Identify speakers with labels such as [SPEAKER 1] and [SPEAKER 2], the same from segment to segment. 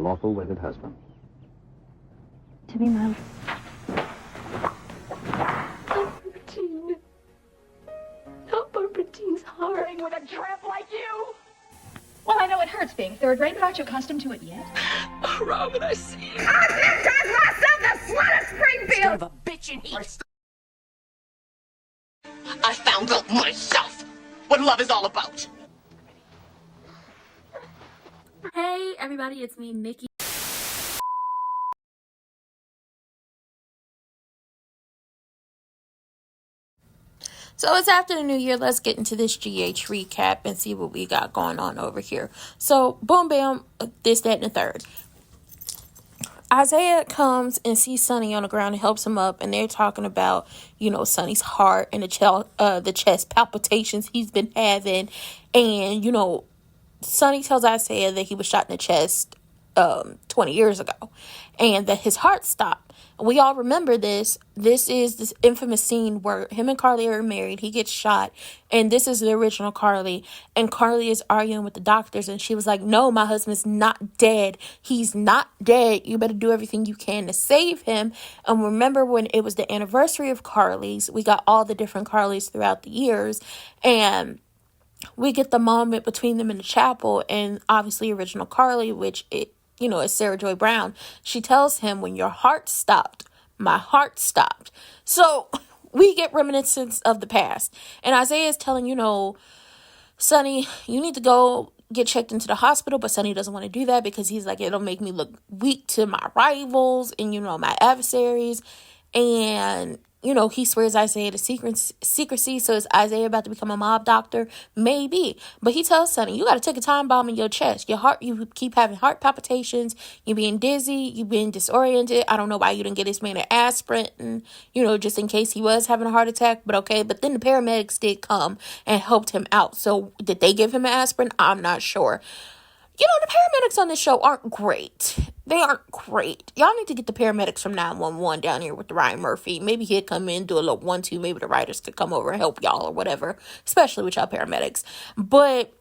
[SPEAKER 1] lawful wedded husband.
[SPEAKER 2] To be my...
[SPEAKER 3] Barbara not Barbara Jean's heart. With a tramp like you?
[SPEAKER 2] Well, I know it hurts being third rate, but aren't you accustomed to it yet?
[SPEAKER 3] Oh, Robin, I see you.
[SPEAKER 4] I myself the slut of Springfield!
[SPEAKER 3] Son of a bitch in heat. I found out myself what love is all about.
[SPEAKER 5] Hey everybody, it's me, Nikki. So it's after the new year. Let's get into this GH recap and see what we got going on over here. So boom, bam, this, that, and the third. Isaiah comes and sees Sonny on the ground and helps him up, and they're talking about, you know, Sonny's heart and the chest palpitations he's been having, and you know, Sonny tells Isaiah that he was shot in the chest 20 years ago and that his heart stopped. We all remember this. This is this infamous scene where him and Carly are married. He gets shot, and this is the original Carly, and Carly is arguing with the doctors, and she was like, no, my husband's not dead. He's not dead. You better do everything you can to save him. And remember when it was the anniversary of Carly's, we got all the different Carlys throughout the years, and we get the moment between them in the chapel, and obviously original Carly, which is Sarah Joy Brown. She tells him, when your heart stopped, my heart stopped. So we get reminiscence of the past. And Isaiah is telling, Sonny, you need to go get checked into the hospital. But Sonny doesn't want to do that because he's like, it'll make me look weak to my rivals and, my adversaries. And he swears Isaiah to secrecy. So is Isaiah about to become a mob doctor? Maybe. But he tells Sonny, you got to take a time bomb in your chest. Your heart, you keep having heart palpitations. You're being dizzy. You're being disoriented. I don't know why you didn't get this man an aspirin, and, just in case he was having a heart attack. But okay. But then the paramedics did come and helped him out. So did they give him an aspirin? I'm not sure. The paramedics on this show aren't great. They aren't great. Y'all need to get the paramedics from 911 down here with Ryan Murphy. Maybe he'd come in, do a little 1-2. Maybe the writers could come over and help y'all or whatever, especially with y'all paramedics. But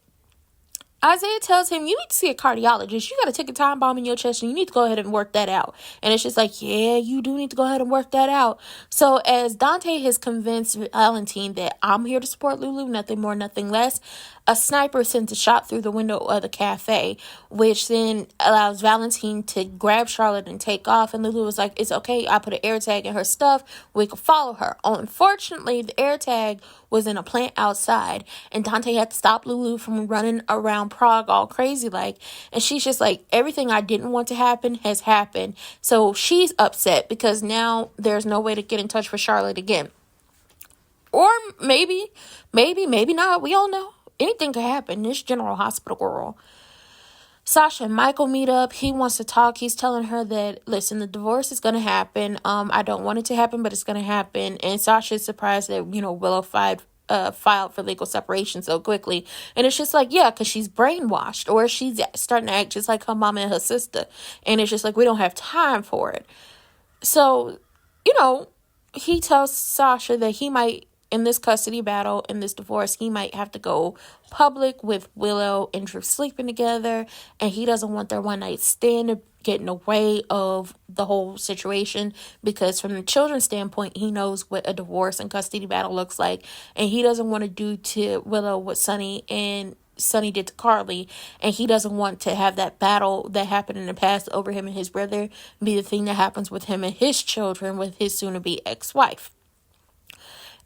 [SPEAKER 5] Isaiah tells him, you need to see a cardiologist. You got to take a time bomb in your chest, and you need to go ahead and work that out. And it's just like, yeah, you do need to go ahead and work that out. So as Dante has convinced Valentine that I'm here to support Lulu, nothing more, nothing less, a sniper sends a shot through the window of the cafe, which then allows Valentine to grab Charlotte and take off. And Lulu was like, it's okay. I put an air tag in her stuff. We could follow her. Unfortunately, the air tag was in a plant outside, and Dante had to stop Lulu from running around Prague all crazy like. And she's just like, everything I didn't want to happen has happened. So she's upset because now there's no way to get in touch with Charlotte again. Or maybe not. We all know. Anything could happen. This General Hospital girl. Sasha and Michael meet up. He wants to talk. He's telling her that, listen, the divorce is going to happen. I don't want it to happen, but it's going to happen. And Sasha is surprised that, Willow filed for legal separation so quickly. And it's just like, yeah, because she's brainwashed, or she's starting to act just like her mama and her sister. And it's just like, we don't have time for it. So, he tells Sasha that he might, in this custody battle, in this divorce, he might have to go public with Willow and Drew sleeping together, and he doesn't want their one night stand to get in the way of the whole situation, because from the children's standpoint, he knows what a divorce and custody battle looks like, and he doesn't want to do to Willow what Sonny did to Carly, and he doesn't want to have that battle that happened in the past over him and his brother be the thing that happens with him and his children with his soon-to-be ex-wife.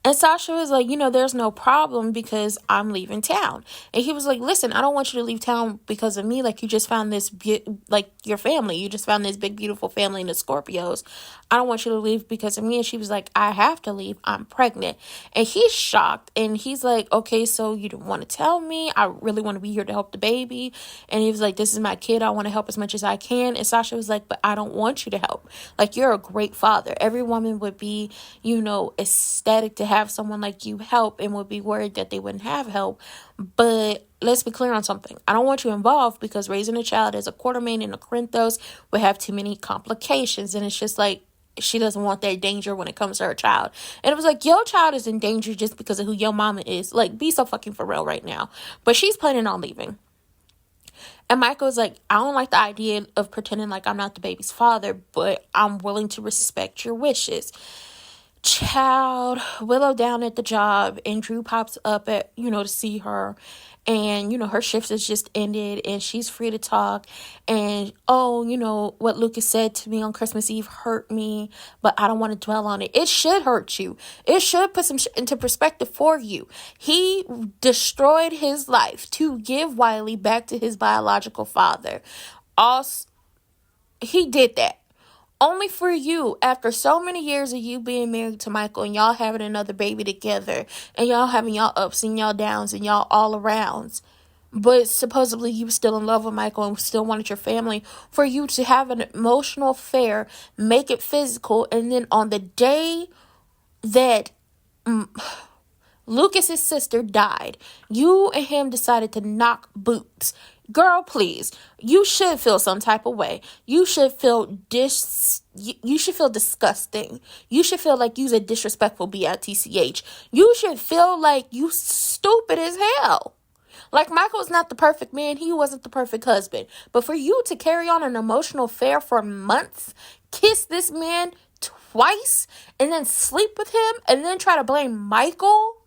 [SPEAKER 5] And Sasha was like, there's no problem because I'm leaving town. And he was like, listen, I don't want you to leave town because of me. Like, you just found this, your family. You just found this big, beautiful family in the Scorpios. I don't want you to leave because of me. And she was like, I have to leave. I'm pregnant. And he's shocked. And he's like, okay, so you don't want to tell me? I really want to be here to help the baby. And he was like, this is my kid. I want to help as much as I can. And Sasha was like, but I don't want you to help. Like, you're a great father. Every woman would be, ecstatic to have someone like you help and would be worried that they wouldn't have help. But let's be clear on something. I don't want you involved because raising a child as a Quartermain in a Corinthos would have too many complications. And it's just like, she doesn't want that danger when it comes to her child. And it was like, your child is in danger just because of who your mama is. Like, be so fucking for real right now. But she's planning on leaving. And Michael's like, I don't like the idea of pretending like I'm not the baby's father, but I'm willing to respect your wishes. Child, Willow down at the job, and Drew pops up at, to see her. And, her shift has just ended and she's free to talk. And, what Lucas said to me on Christmas Eve hurt me, but I don't want to dwell on it. It should hurt you. It should put some shit into perspective for you. He destroyed his life to give Wiley back to his biological father. Also, he did that. Only for you, after so many years of you being married to Michael and y'all having another baby together and y'all having y'all ups and y'all downs and y'all all arounds, but supposedly you were still in love with Michael and still wanted your family, for you to have an emotional affair, make it physical, and then on the day that Lucas's sister died, you and him decided to knock boots. Girl, please. You should feel some type of way. You should feel you should feel disgusting. You should feel like you's a disrespectful bitch. You should feel like you stupid as hell. Like, Michael's not the perfect man. He wasn't the perfect husband. But for you to carry on an emotional affair for months, kiss this man twice, and then sleep with him, and then try to blame Michael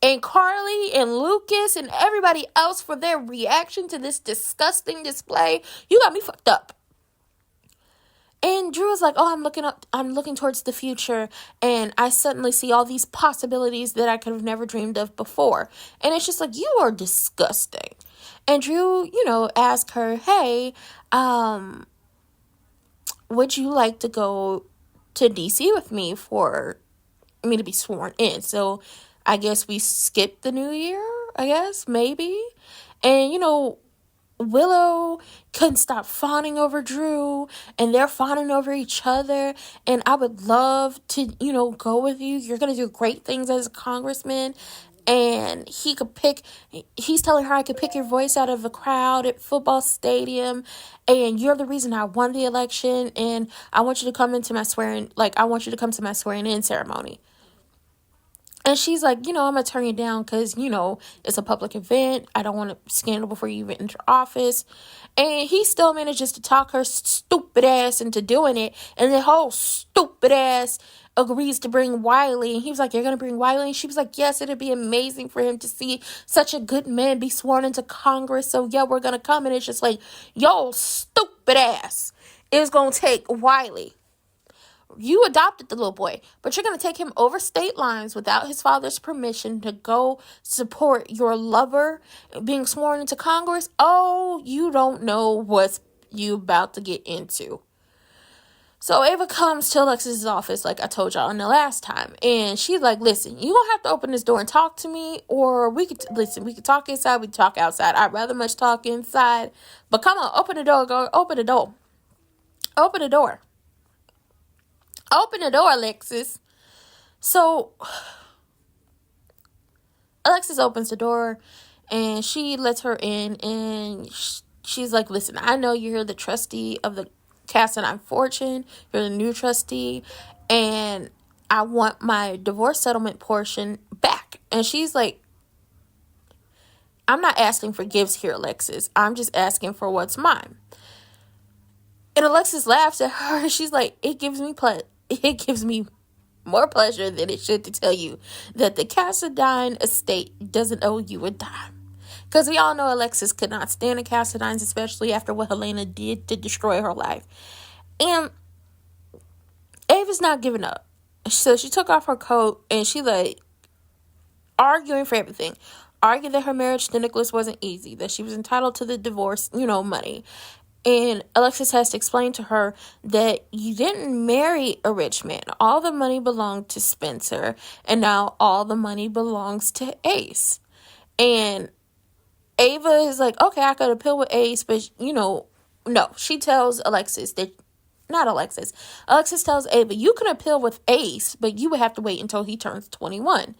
[SPEAKER 5] and Carly and Lucas and everybody else for their reaction to this disgusting display, you got me fucked up. And Drew was like, oh, I'm looking towards the future, and I suddenly see all these possibilities that I could have never dreamed of before. And it's just like, you are disgusting. And Drew, asked her, hey, would you like to go to DC with me for me to be sworn in? So I guess we skipped the new year, I guess, maybe. And, Willow couldn't stop fawning over Drew, and they're fawning over each other. And I would love to, go with you. You're going to do great things as a congressman. And he's telling her, I could pick your voice out of a crowd at football stadium. And you're the reason I won the election. And I want you to come to my swearing in ceremony. And she's like, I'm going to turn you down because, it's a public event. I don't want a scandal before you even enter office. And he still manages to talk her stupid ass into doing it. And the whole stupid ass agrees to bring Wiley. And he was like, you're going to bring Wiley? And she was like, yes, it'd be amazing for him to see such a good man be sworn into Congress. So, yeah, we're going to come. And it's just like, yo, stupid ass is going to take Wiley. You adopted the little boy, but you're going to take him over state lines without his father's permission to go support your lover being sworn into Congress? Oh, you don't know what you about to get into. So Ava comes to Alexis' office, like I told y'all in the last time, and she's like, listen, you don't have to open this door and talk to me, or we could talk inside, we could talk outside. I'd rather much talk inside, but come on, open the door, open the door. Open the door. Open the door, Alexis. So, Alexis opens the door, and she lets her in, and she's like, listen, I know you're the trustee of the Cassadine Fortune. You're the new trustee, and I want my divorce settlement portion back. And she's like, I'm not asking for gifts here, Alexis. I'm just asking for what's mine. And Alexis laughs at her. She's like, it gives me more pleasure than it should to tell you that the Cassadine estate doesn't owe you a dime. Because we all know Alexis could not stand the Cassadines, especially after what Helena did to destroy her life. And Ava's not giving up. So she took off her coat and she arguing for everything. Argued that her marriage to Nicholas wasn't easy, that she was entitled to the divorce, money. And Alexis has to explain to her that you didn't marry a rich man. All the money belonged to Spencer, and now all the money belongs to Ace. And Ava is like, okay, I could appeal with Ace, but, no. She tells Alexis that, not Alexis. Alexis tells Ava, you can appeal with Ace, but you would have to wait until he turns 21.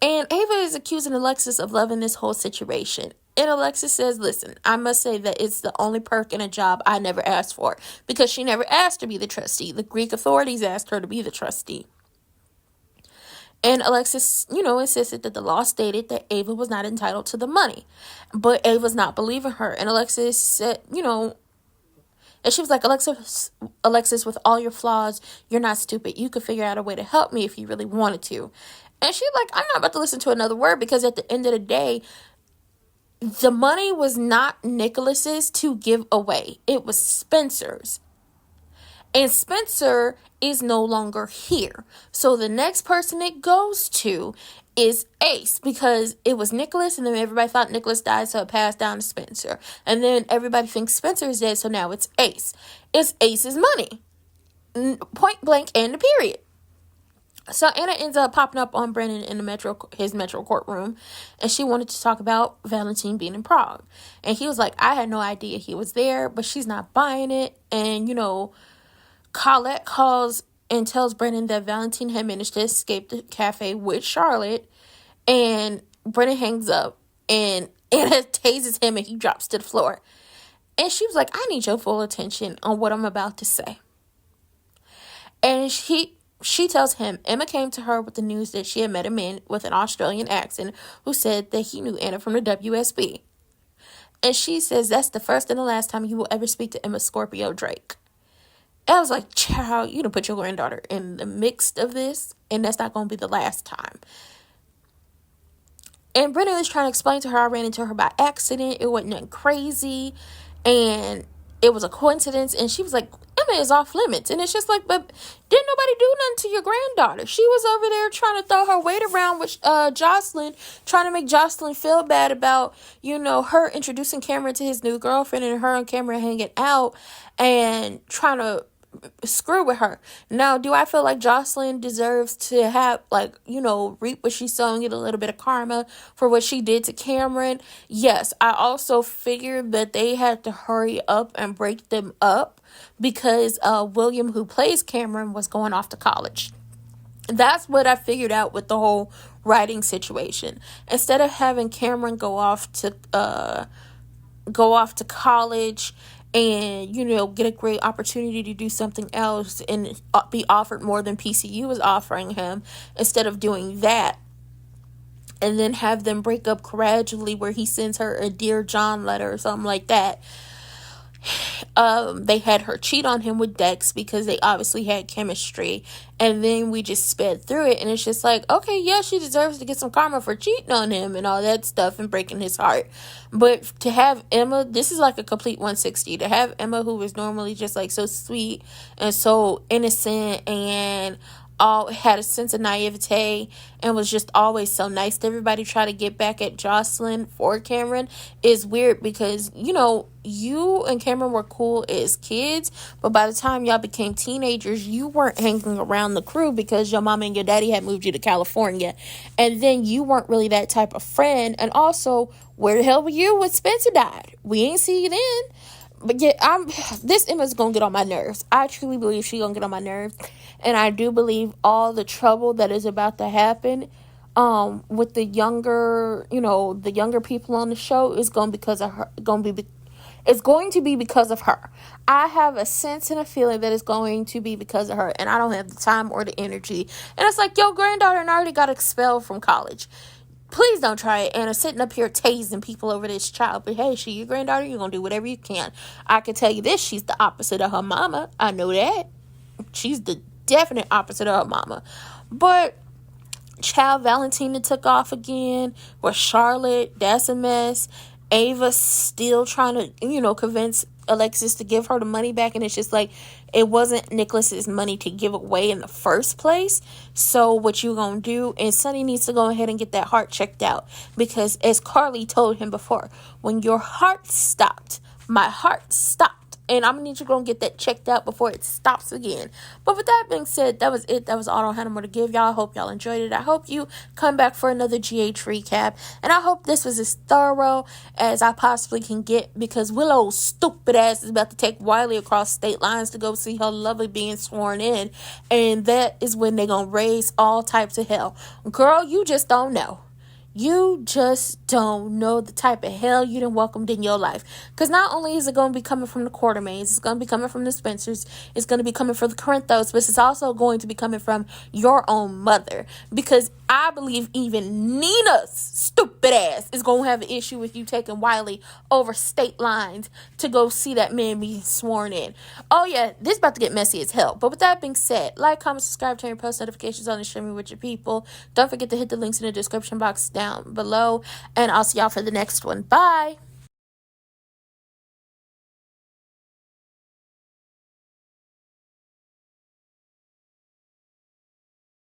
[SPEAKER 5] And Ava is accusing Alexis of loving this whole situation. And Alexis says, listen, I must say that it's the only perk in a job I never asked for, because she never asked to be the trustee. The Greek authorities asked her to be the trustee. And Alexis, insisted that the law stated that Ava was not entitled to the money. But Ava's not believing her. And Alexis said, and she was like, Alexis, with all your flaws, you're not stupid. You could figure out a way to help me if you really wanted to. And she's like, I'm not about to listen to another word, because at the end of the day, the money was not Nicholas's to give away. It was Spencer's. And Spencer is no longer here. So the next person it goes to is Ace, because it was Nicholas, and then everybody thought Nicholas died, so it passed down to Spencer. And then everybody thinks Spencer is dead, so now it's Ace. It's Ace's money. Point blank and the period. So Anna ends up popping up on Brennan in his metro courtroom, and she wanted to talk about Valentine being in Prague. And he was like, I had no idea he was there, but she's not buying it. And, Colette calls and tells Brennan that Valentine had managed to escape the cafe with Charlotte, and Brennan hangs up, and Anna tases him, and he drops to the floor. And she was like, I need your full attention on what I'm about to say. And she tells him Emma came to her with the news that she had met a man with an Australian accent who said that he knew Anna from the WSB. And she says that's the first and the last time you will ever speak to Emma Scorpio Drake. And I was like, child, you done put your granddaughter in the mix of this, and that's not going to be the last time. And Brennan was trying to explain to her, I ran into her by accident. It wasn't nothing crazy, and it was a coincidence. And she was like, Emma is off limits. And it's just like, but didn't nobody do nothing to your granddaughter? She was over there trying to throw her weight around with Jocelyn, trying to make Jocelyn feel bad about, her introducing Cameron to his new girlfriend, and her and Cameron hanging out and trying to screw with her. Now, do I feel like Jocelyn deserves to have, reap what she's sowing, get a little bit of karma for what she did to Cameron? Yes. I also figured that they had to hurry up and break them up because William, who plays Cameron, was going off to college. That's what I figured out with the whole writing situation. Instead of having Cameron go off to college and, get a great opportunity to do something else and be offered more than PCU was offering him, instead of doing that, and then have them break up gradually where he sends her a Dear John letter or something like that, they had her cheat on him with Dex because they obviously had chemistry, and then we just sped through it, and it's just like, okay, yeah, she deserves to get some karma for cheating on him and all that stuff and breaking his heart. But to have Emma, this is like a complete 160. To have Emma, who was normally just like so sweet and so innocent and all had a sense of naivete and was just always so nice to everybody, try to get back at Jocelyn for Cameron is weird, because you and Cameron were cool as kids, but by the time y'all became teenagers, you weren't hanging around the crew because your mama and your daddy had moved you to California, and then you weren't really that type of friend. And also, where the hell were you when Spencer died? We ain't see you then. But yeah, this Emma's gonna get on my nerves. I truly believe she's gonna get on my nerves. And I do believe all the trouble that is about to happen with the younger people on the show is going to be because of her. It's going to be because of her. I have a sense and a feeling that it's going to be because of her, and I don't have the time or the energy. And it's like, your granddaughter already got expelled from college. Please don't try it. Anna sitting up here tasing people over this child. But hey, she your granddaughter, you're going to do whatever you can. I can tell you this, she's the opposite of her mama. I know that. She's the definite opposite of her mama. But child, Valentina took off again with Charlotte. That's a mess. Ava still trying to, convince Alexis to give her the money back. And it's just like, it wasn't Nicholas's money to give away in the first place. So what you gonna do? And Sonny needs to go ahead and get that heart checked out. Because as Carly told him before, when your heart stopped, my heart stopped. And I'm going to need you to go and get that checked out before it stops again. But with that being said, that was it. That was all I had more to give y'all. I hope y'all enjoyed it. I hope you come back for another GH recap. And I hope this was as thorough as I possibly can get. Because Willow's stupid ass is about to take Wiley across state lines to go see her lovely being sworn in. And that is when they're going to raise all types of hell. Girl, you just don't know. You just don't know the type of hell you done welcomed in your life. Because not only is it going to be coming from the Quartermains, it's going to be coming from the Spencers, it's going to be coming from the Corinthos, but it's also going to be coming from your own mother. Because I believe even Nina's stupid ass is going to have an issue with you taking Wiley over state lines to go see that man be sworn in. Oh yeah, this is about to get messy as hell. But with that being said, like, comment, subscribe, turn your post notifications on, and share me with your people. Don't forget to hit the links in the description box down below. And I'll see y'all for the next one. Bye.